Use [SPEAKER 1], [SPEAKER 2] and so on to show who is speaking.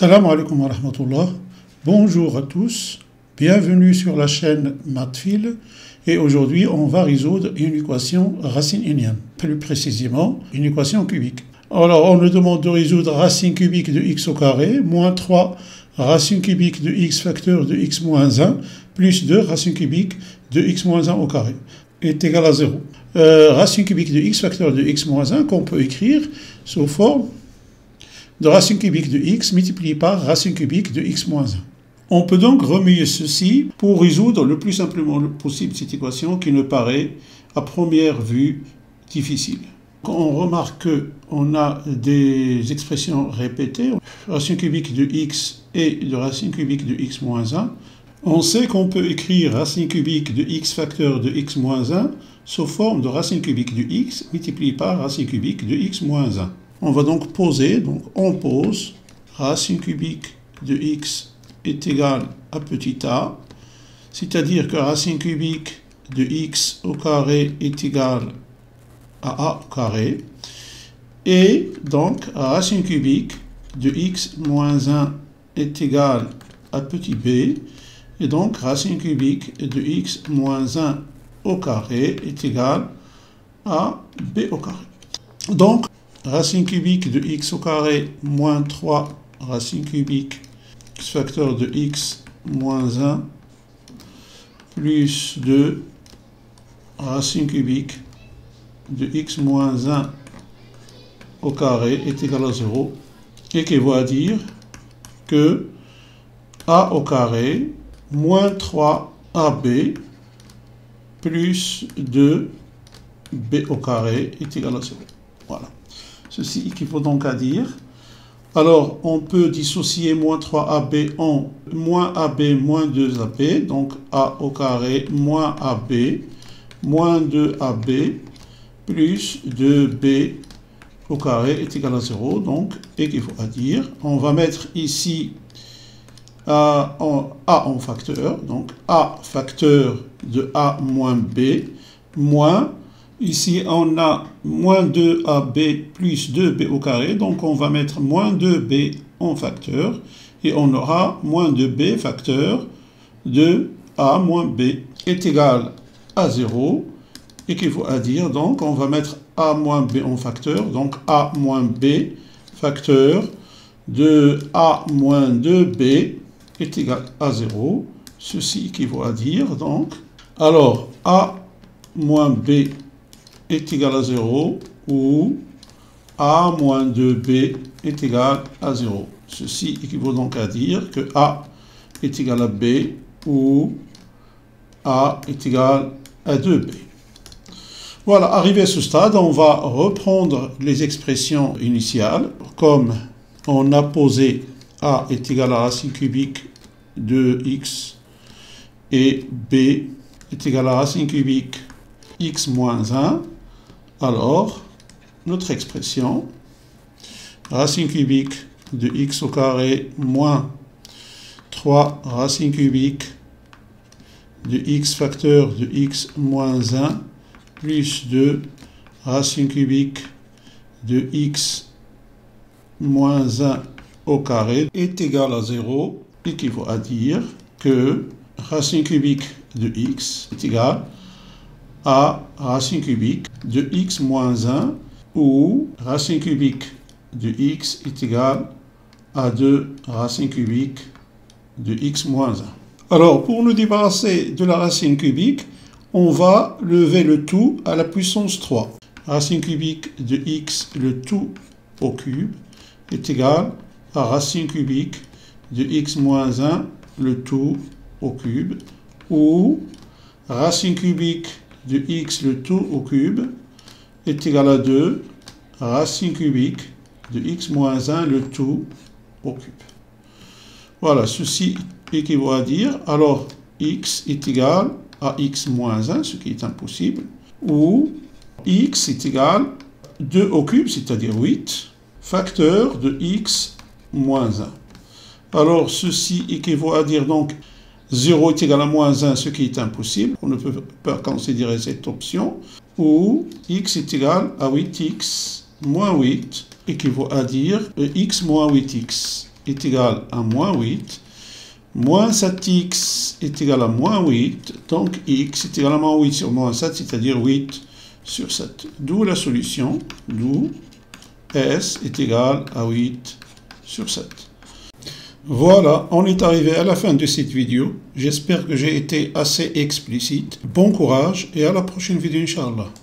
[SPEAKER 1] Salam alaikum wa rahmatullah. Bonjour à tous, bienvenue sur la chaîne Mathfil et aujourd'hui on va résoudre une équation racine énième, plus précisément une équation cubique. Alors on nous demande de résoudre racine cubique de x au carré moins 3 racine cubique de x facteur de x moins 1 plus 2 racine cubique de x moins 1 au carré est égal à 0. Racine cubique de x facteur de x moins 1 qu'on peut écrire sous forme de racine cubique de x multiplié par racine cubique de x moins 1. On peut donc remuer ceci pour résoudre le plus simplement possible cette équation qui nous paraît à première vue difficile. On remarque qu'on a des expressions répétées, racine cubique de x et de racine cubique de x moins 1. On sait qu'on peut écrire racine cubique de x facteur de x moins 1 sous forme de racine cubique de x multiplié par racine cubique de x moins 1. On va donc poser, on pose racine cubique de x est égal à petit a, c'est-à-dire que racine cubique de x au carré est égal à a au carré, et donc racine cubique de x moins 1 est égal à petit b, et donc racine cubique de x moins 1 au carré est égal à b au carré. Donc, racine cubique de x au carré moins 3 racine cubique x facteur de x moins 1 plus 2 racine cubique de x moins 1 au carré est égal à 0, équivaut à dire que a au carré moins 3ab plus 2b au carré est égal à 0. Voilà. Ceci équivaut donc à dire, alors on peut dissocier moins 3ab en moins ab moins 2ab, donc a au carré moins ab moins 2ab plus 2b au carré est égal à 0, donc équivaut à dire, on va mettre ici a en facteur, donc a facteur de a moins b moins, ici, on a moins 2ab plus 2b au carré, donc on va mettre moins 2b en facteur, et on aura moins 2b facteur de a moins b est égal à 0, équivaut à dire, donc on va mettre a moins b en facteur, donc a moins b facteur de a moins 2b est égal à 0, ceci équivaut à dire, donc, alors a moins b est égal à 0 ou a moins 2b est égal à 0. Ceci équivaut donc à dire que a est égal à b ou a est égal à 2b. Voilà, arrivé à ce stade, on va reprendre les expressions initiales. Comme on a posé a est égal à racine cubique de x et b est égal à racine cubique x moins 1, alors, notre expression, racine cubique de x au carré moins 3 racine cubique de x facteur de x moins 1 plus 2 racine cubique de x moins 1 au carré est égal à 0, équivaut à dire que racine cubique de x est égal à racine cubique de x moins 1 ou racine cubique de x est égal à 2 racine cubique de x moins 1. Alors, pour nous débarrasser de la racine cubique, on va lever le tout à la puissance 3. Racine cubique de x, le tout au cube, est égal à racine cubique de x moins 1, le tout au cube, ou racine cubique de x le tout au cube est égal à 2 racine cubique de x moins 1 le tout au cube. Voilà, ceci équivaut à dire, alors x est égal à x moins 1, ce qui est impossible, ou x est égal à 2 au cube, c'est-à-dire 8, facteur de x moins 1. Alors ceci équivaut à dire donc 0 est égal à moins 1, ce qui est impossible. On ne peut pas considérer cette option. Ou x est égal à 8x moins 8, équivaut à dire x moins 8x. est égal à moins 8. Moins 7x est égal à moins 8. Donc x est égal à moins 8 sur moins 7, c'est-à-dire 8 sur 7. D'où la solution, d'où S est égal à 8 sur 7. Voilà, on est arrivé à la fin de cette vidéo. J'espère que j'ai été assez explicite. Bon courage et à la prochaine vidéo, Inch'Allah.